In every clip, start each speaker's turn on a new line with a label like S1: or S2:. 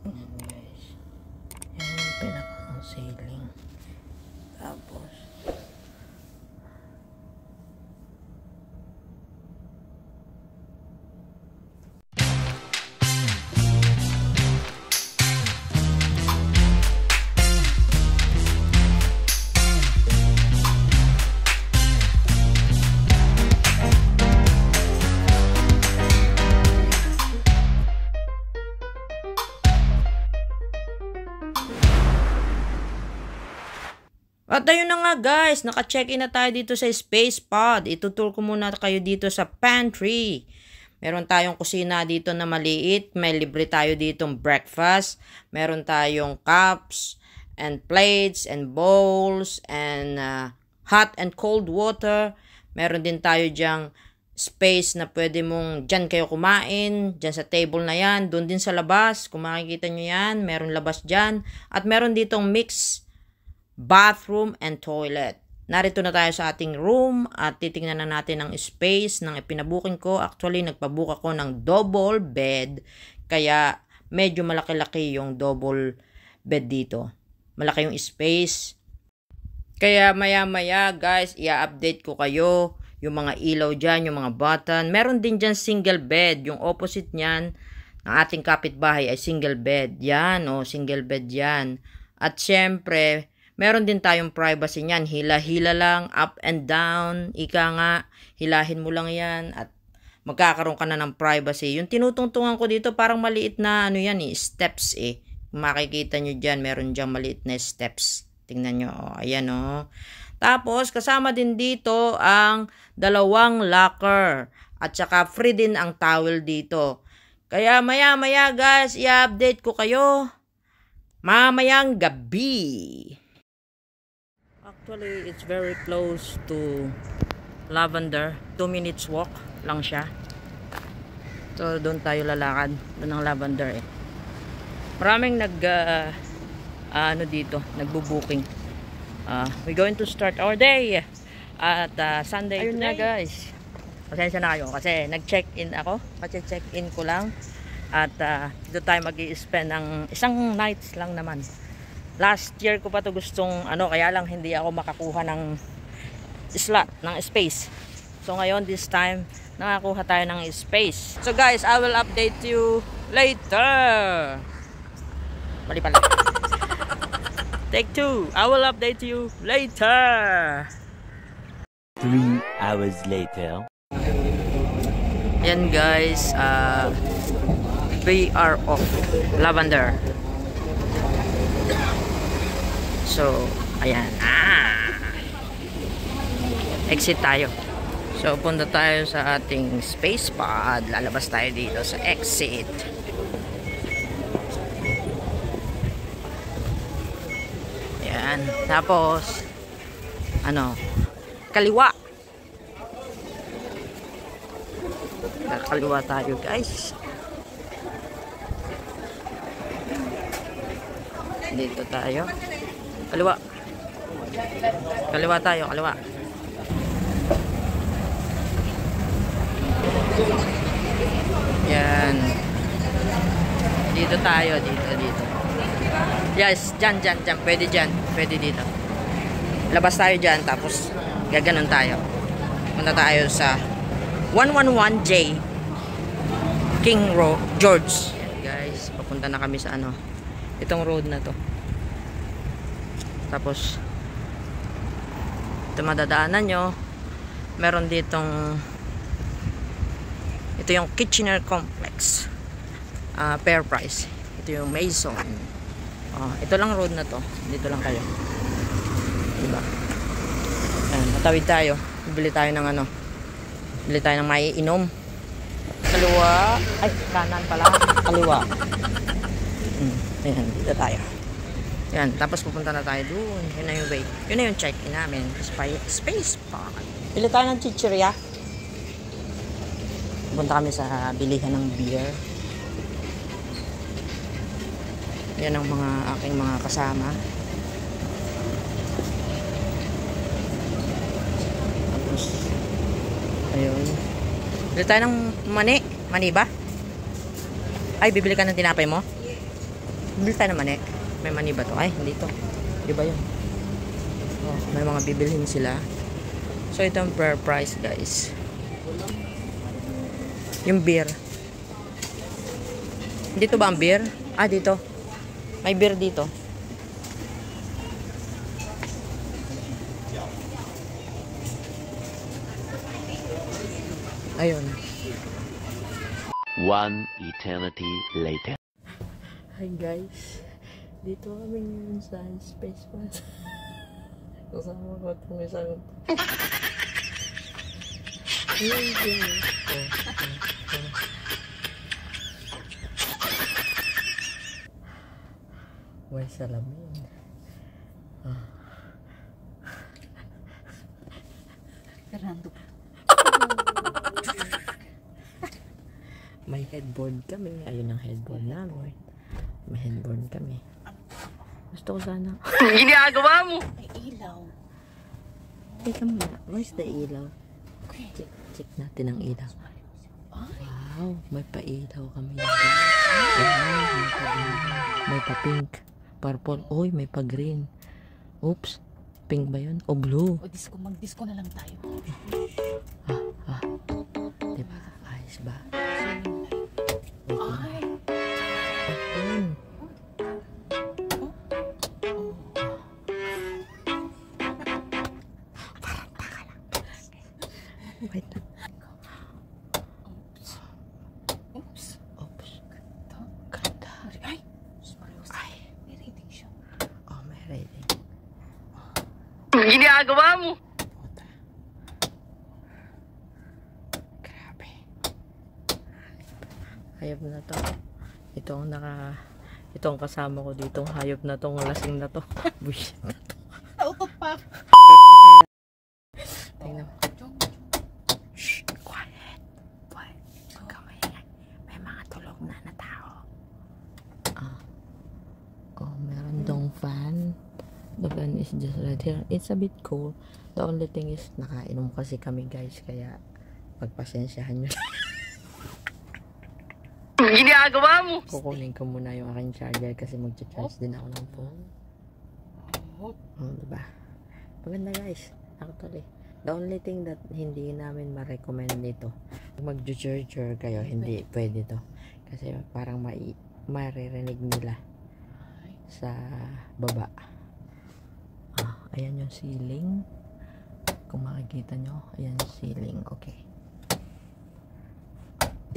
S1: Guys, yan yung pinakang ceiling. Tapos at ayun na nga guys, naka-check-in na tayo dito sa Space Pod. Itutur ko muna kayo dito sa pantry. Meron tayong kusina dito na maliit. May libre tayo ditong breakfast. Meron tayong cups and plates and bowls and hot and cold water. Meron din tayo dyang space na pwede mong dyan kayo kumain. Dyan sa table na yan. Doon din sa labas. Kung makikita nyo yan, meron labas dyan. At meron ditong mix bathroom and toilet. Narito na tayo sa ating room at titingnan na natin ang space ng ipinabuking ko. Actually, nagpabook ako ng double bed. Kaya medyo malaki-laki yung double bed dito. Malaki yung space. Kaya maya-maya guys, i-update ko kayo. Yung mga ilaw dyan, yung mga button. Meron din dyan single bed. Yung opposite nyan ng ating kapitbahay ay single bed. Yan o, single bed yan. At syempre, meron din tayong privacy niyan. Hila-hila lang, up and down. Ika nga, hilahin mo lang yan at magkakaroon ka na ng privacy. Yung tinutungtungan ko dito parang maliit na ano yan steps eh. Makikita nyo dyan, meron dyan maliit na steps. Tingnan nyo, ayan o. Tapos, kasama din dito ang 2 locker. At saka free din ang towel dito. Kaya maya-maya guys, i-update ko kayo mamayang gabi. Actually, it's very close to Lavender. 2 minutes walk lang siya. So, doon tayo lalakad. Doon ang Lavender eh. Maraming dito, nagbo-booking. We're going to start our day at Sunday today. Ayun na guys. Pasensya na kayo kasi nag-check-in ako. Check-in ko lang. At dito tayo mag-i-spend ng isang nights lang naman. Last year ko pa to gustong kaya lang hindi ako makakuha ng slot, ng space. So ngayon this time nakakuha tayo ng space. So guys, I will update you later. Mali pala. Take 2. I will update you later.
S2: 3 hours later.
S1: Yan guys, we are off Lavender. So, ayan. Exit tayo. So, punta tayo sa ating space pod. Lalabas tayo dito sa exit. Ayan. Tapos, kaliwa. Kaliwa tayo, guys. Dito tayo. Kaliwa. Kaliwa tayo, kaliwa. Yan. Dito tayo, dito. Yes, dyan. Pwede dyan. Pwede dito. Labas tayo dyan, tapos gaganon tayo. Punta tayo sa 111J King Road, George. Guys, papunta na kami sa itong road na to. Tapos ito madadaanan nyo, meron ditong ito yung Kitchener Complex, fair price. Ito yung Mason. Ito lang road na to, dito lang kayo, diba? Ayan, matawid tayo, bili tayo ng bili tayo ng maiinom. Kaliwa, ay kanan pala, kaliwa. Ayan, dito tayo. Yan, tapos pupunta na tayo doon. Yun na yung way. Yun na yung check-in namin. Space Pod. Pili tayo ng chichirya. Pupunta kami sa bilihan ng beer. Yan ang mga aking mga kasama. Tapos, ayun. Bili tayo ng mani. Mani ba? Ay, bibili ka ng tinapay mo? Bili tayo ng mani. May mani ba to? Ay, hindi to. Di ba yun? Oh, may mga bibilhin sila. So, ito ang per price, guys. Yung beer. Dito ba ang beer? Ah, dito. May beer dito. Ayun.
S2: One eternity later.
S1: Hi guys. Dito kami ngayon sa Space Pass. Kasama ko itong isang... May salamin.
S3: Karando.
S1: May headboard kami. Ayun ang headboard namin. May headboard kami. Gusto ko sana. Ginagawa mo!
S3: May ilaw.
S1: Teka muna. Where's the ilaw?
S3: Okay.
S1: Check natin ang ilaw. Wow, may pa-ilaw kami. Wow, may pa-pink. Purple. Uy, may pa-green. Oops. Pink ba yun? O blue?
S3: O disco, mag-disco na lang tayo.
S1: Diba? Ayos ba?
S3: Ay!
S1: Ayun. Wait lang.
S3: Oops.
S1: Oops.
S3: Ganda.
S1: Ganda.
S3: Ay! Ay! May rating siya.
S1: Oh, may rating.
S2: Ginagawa mo?
S1: Puta. Grabe. Hayop na to. Ito ang kasama ko ditong hayop na tong lasing na to. Bullshit na to.
S3: Nautot pa!
S1: Tingnan mo. Shh! Quiet! Quiet! Huwag kang maingay. May mga tulog na tao. Oh, meron dong fan. The fan is just right here. It's a bit cool. The only thing is, nakainom kasi kami guys. Kaya, pagpasensyahan nyo.
S2: Ginagawa mo?
S1: Kukunin ko muna yung aking charger kasi mag-charge din ako ng phone. Diba? Maganda guys. Actually, the only thing that hindi namin ma-recommend nito, mag-charger kayo, hindi pwede to. Kasi parang maririnig nila sa baba. Ayan yung ceiling. Kung makikita nyo, ayan yung ceiling. Okay.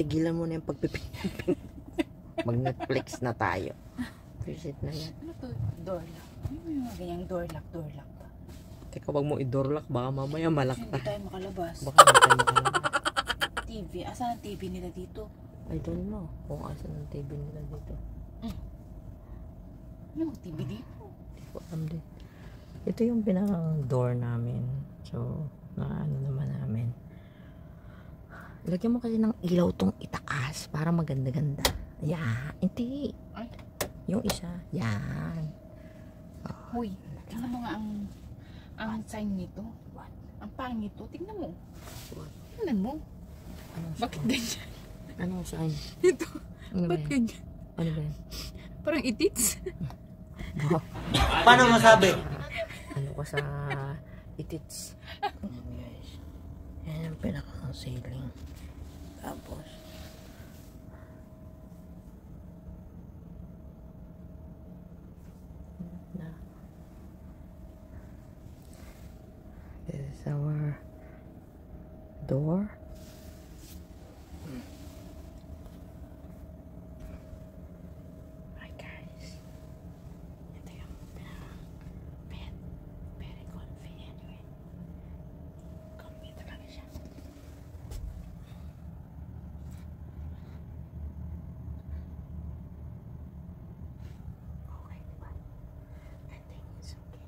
S1: Tigilan mo na yung pagpipinipin. Mag-Netflix na tayo. Visit na yan.
S3: Ano to? Door lock. May mga ganyang door lock ba?
S1: Teka, wag mo i-door lock. Baka mamaya malak
S3: Hindi
S1: ka.
S3: tayo makalabas.
S1: Baka hindi tayo makalabas.
S3: TV. Asan ang TV nila dito?
S1: I don't know kung asan ang TV nila dito.
S3: Ano TV dito?
S1: Hindi ko alam din. Ito yung pinakang door namin. So, ano naman namin. Lagyan mo kasi ng ilaw tong itaas para maganda-ganda. Yan. Hindi.
S3: Ay.
S1: Yung isa. Yan.
S3: Uy, tingnan mo nga ang sign nito. Ang pangit nito. Tingnan mo. Tingnan mo.
S1: Anong
S3: Bakit
S1: sign?
S3: ganyan?
S1: Anong sign?
S3: Ito.
S1: Ano ba
S3: Ba't
S1: yan?
S3: ganyan?
S1: Ano ba yan?
S3: Parang itits.
S2: Paano masabi?
S1: Ano ko sa itits. Guys. Yan ang pinaka-ceiling. Tapos this is our door. Hi guys. Ito yung bed. Very comfy anyway. Comfy talaga siya. Okay, diba? I think it's okay.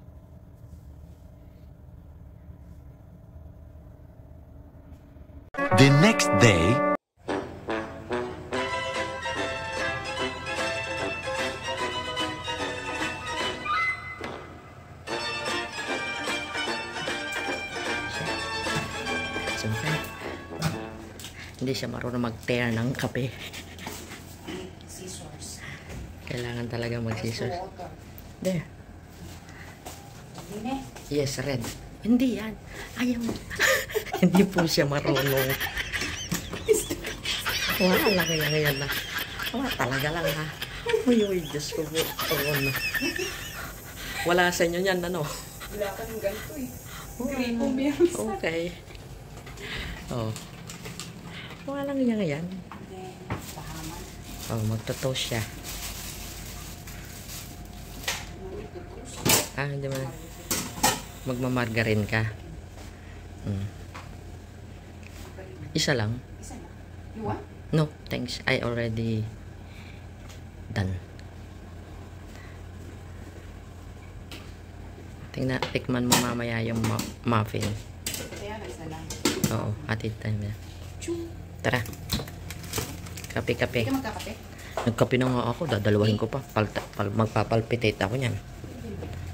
S2: The next day.
S1: Siyempre, hindi siya marunong mag-tear ng kape.
S3: Scissors.
S1: Kailangan talaga mag-scissors. There. Yes, red. Hindi yan. Ayaw. Hindi po siya marunong. Wala kaya na. Wala talaga lang ha. Uy, Diyos ko po. Wala sa inyo yan, ano?
S3: Wala ka ng ganito eh. Gripo meron sa.
S1: Okay. Oh. Wala lang yan. Oh, magto-toast siya. Hindi mo. Magmamargarin ka. Isa lang?
S3: Isa na. You want?
S1: No, thanks. I already done. Tikman mo mamaya yung muffin.
S3: Kaya na isa lang.
S1: Oo, hatid time na. Tara. Kape-kape.
S3: Ikaw magkakape?
S1: Nagkape na nga ako. Dadalawahin ko pa. Magpapalpitate ako niyan.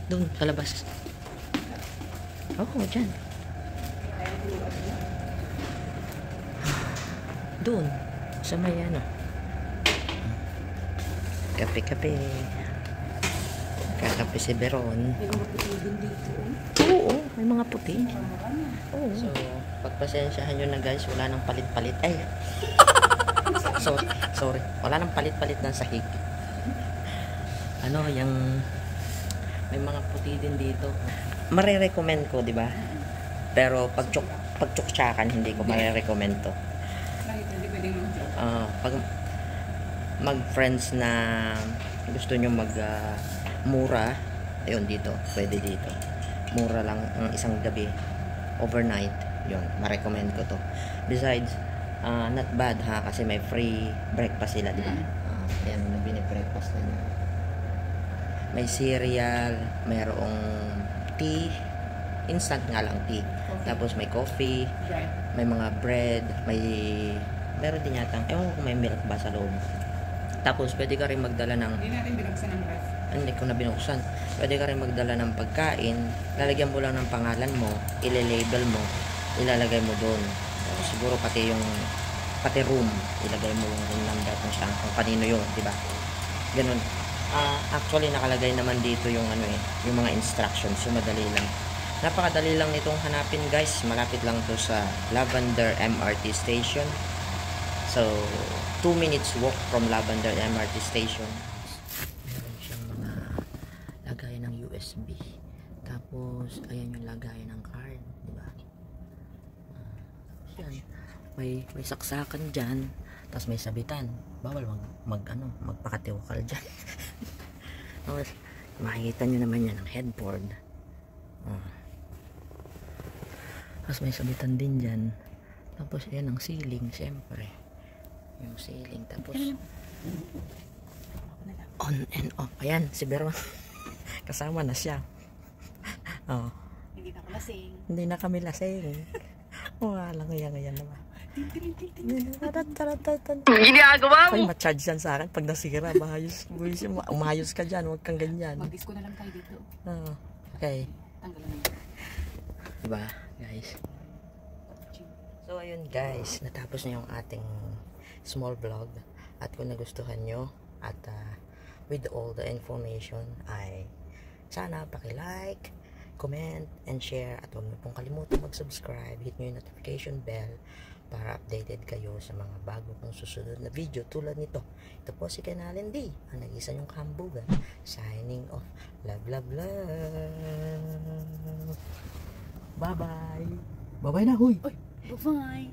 S1: Doon, sa labas. Oo, dyan. Doon. Sa may ano. Kape-kape. Kakape si Beron.
S3: May mga puti din dito.
S1: Oo, may mga puti. Oo. So, pagpasensyahan nyo na guys, wala nang palit-palit. Ay! Sorry. Wala nang palit-palit ng sahig. Ano, yung may mga puti din dito. Marirecommend ko, di ba? Pero pag tsuktsakan, hindi ko marirecommend to.
S3: Hindi pwedeng mag-joke.
S1: Pag mag-friends na gusto nyo mura, ayun dito, pwede dito. Mura lang ang isang gabi, overnight, yun, ma-recommend ko to. Besides, not bad ha, kasi may free breakfast sila, di ba? Ayan, binibreakfast na niya. May cereal, mayroong tea, instant nga lang tea. Tapos may coffee, may mga bread, meron din yata, ewan ko kung may milk ba sa loob. Tapos pwede ka rin magdala ng,
S3: Hindi natin binuksan ang ref.
S1: hindi ko na binuksan, pwede ka rin magdala ng pagkain, lalagyan mo lang ng pangalan mo, ile-label mo, ilalagay mo doon. Siguro pati room, ilagay mo yung room number kung saan, kung kanino yun, di ba? Ganun. Actually nakalagay naman dito yung yung mga instructions, yung madali lang. Napakadali lang nitong hanapin guys, malapit lang to sa Lavender MRT station. So 2 minutes walk from Lavender MRT station. Meron siyang mga lagayan ng USB. Tapos ayan yung lagayan ng card, di ba? Yan. May saksakan diyan, tapos may sabitan. Bawal magpakatiwakal diyan. Tapos makikita niyo naman yan ang headboard. Tapos may sabitan din diyan. Tapos ayan ang ceiling, syempre. Yung ceiling, tapos on and off. Ayan, si Beron. Kasama na siya.
S3: Hindi na ako lasing.
S1: Hindi na kami lasing. Wala ngayon naman.
S2: Ginagawa
S1: Ay,
S2: mo?
S1: ma-charge yan sa akin pag nasira. Umayos ka dyan, huwag kang ganyan.
S3: Mag-disco na lang tayo dito.
S1: Okay.
S3: Tanggalan mo.
S1: Diba, guys? So, ayun guys, natapos na yung ating small vlog. At kung nagustuhan nyo, at with all the information, ay sana paki-like, comment, and share. At huwag nyo pong kalimutan mag-subscribe. Hit nyo yung notification bell para updated kayo sa mga bago kong susunod na video tulad nito. Ito po si Kenalyn D, ang nag-isa nyong kambugan. Signing off. Love, love, love. Bye-bye. Bye-bye na, huy.
S3: Bye-bye.